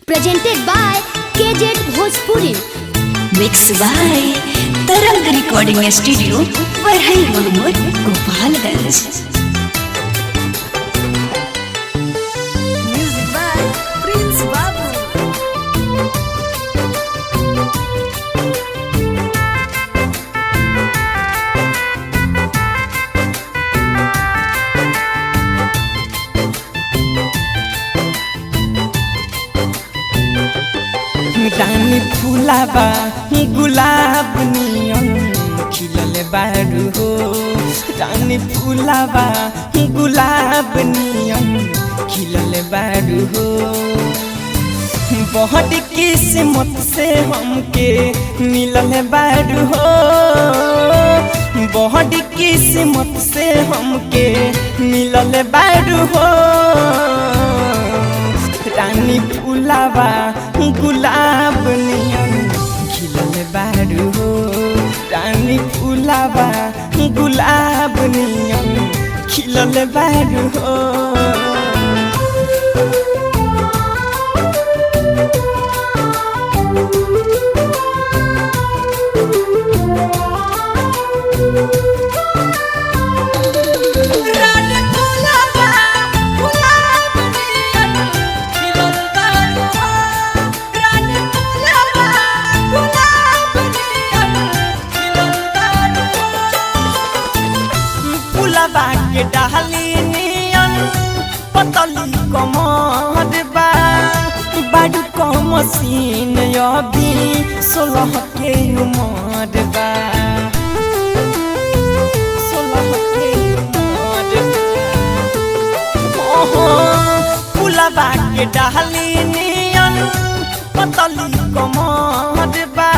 presented by KZ Bhojpuri. Mixed by Tarang Recording Studio, Varhai Mohammed, Gopalganj. Music by Prince Babu. रानी फुलाबा गुलाब नियन खिलल बारू हो। रानी फुलाबा गुलाब नियन खिलल बारू हो। बहुत किस्मत से हमके मिलल बारू हो। बहुत किस्मत से हमके मिलल बारू हो। रानी फुलाबा गुलाब नियन खिलल बारू हो। रानी फुलाबा गुलाब नियन खिलल बारू हो। के डाली नियन पतली कमर बा बाडू को मशीन अभी 16 के उमर बा। 16 के उमर बा। फुलबा के डाली नियन पतली कमर बा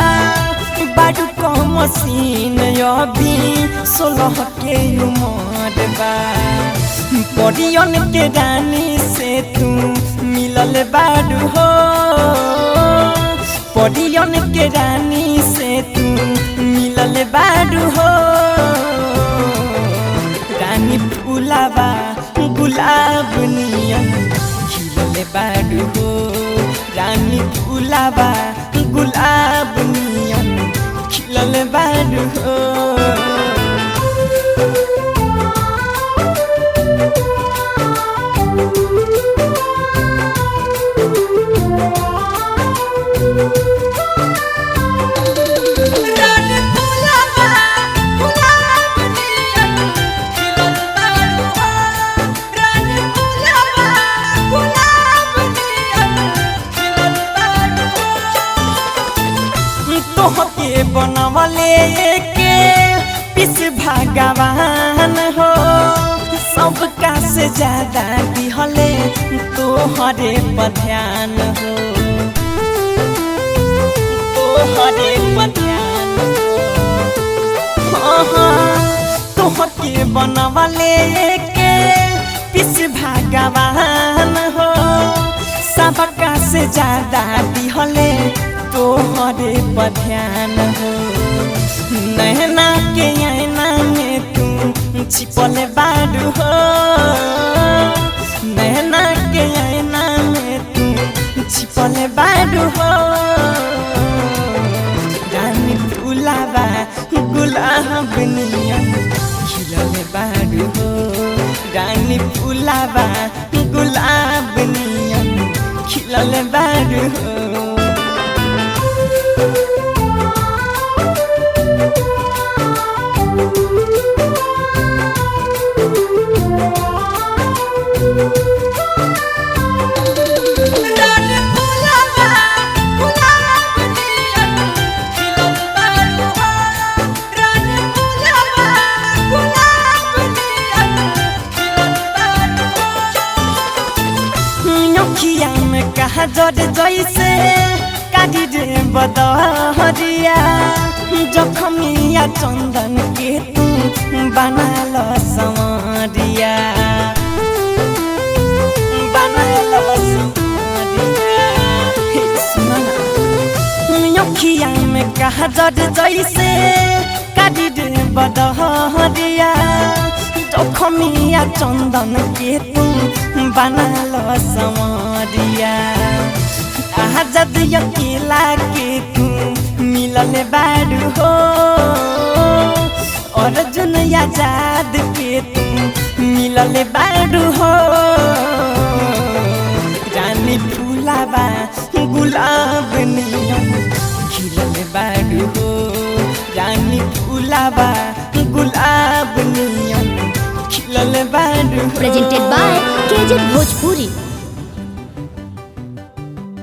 बाडू को मशीन अभी 16 के उमर बा। परियन के रानी से तू मिलल बारू हो। परियन के रानी से तू मिलल बारू हो। रानी फुलाबा गुलाब नियन खिलल बारू हो। रानी फुलाबा गुलाब नियन खिलल बारू हो। तोहके बनवले के पिस भगवान हो। सबका से ज्यादा दिहले तोहरे पर ध्यान हो। तोहरे पर ध्यान हो। तोहके बनवले के पिस भगवान हो। सबका से ज्यादा दिहले तोहरे पर ध्यान हो। नैना के ऐना में तू छिपल बारू हो। नैना के ऐना में तू छिपल बारू हो। रानी फुलाबा गुलाब नियन खिलल बारू हो। रानी फुलाबा गुलाब नियन खिलल बारू हो। कहा जड़ जैसे काटी दे बदहरिया। जखमिया चंदन के तू बना लो संवरिया। बना लो संवरिया। अखिया में कहा जड़ जैसे काटी दे बदहरिया। जखमिया चंदन के तू बना लो संवरिया। साजद अकेला के तू मिलल बारू हो अर्जुन आजाद के तू मिलल बारू हो रानी फूलाबा गुलाब नियन खिलल बारू हो रानी फूलाबा गुलाब नियन खिलल बारू हो। Presented by KZ Bhojpuri.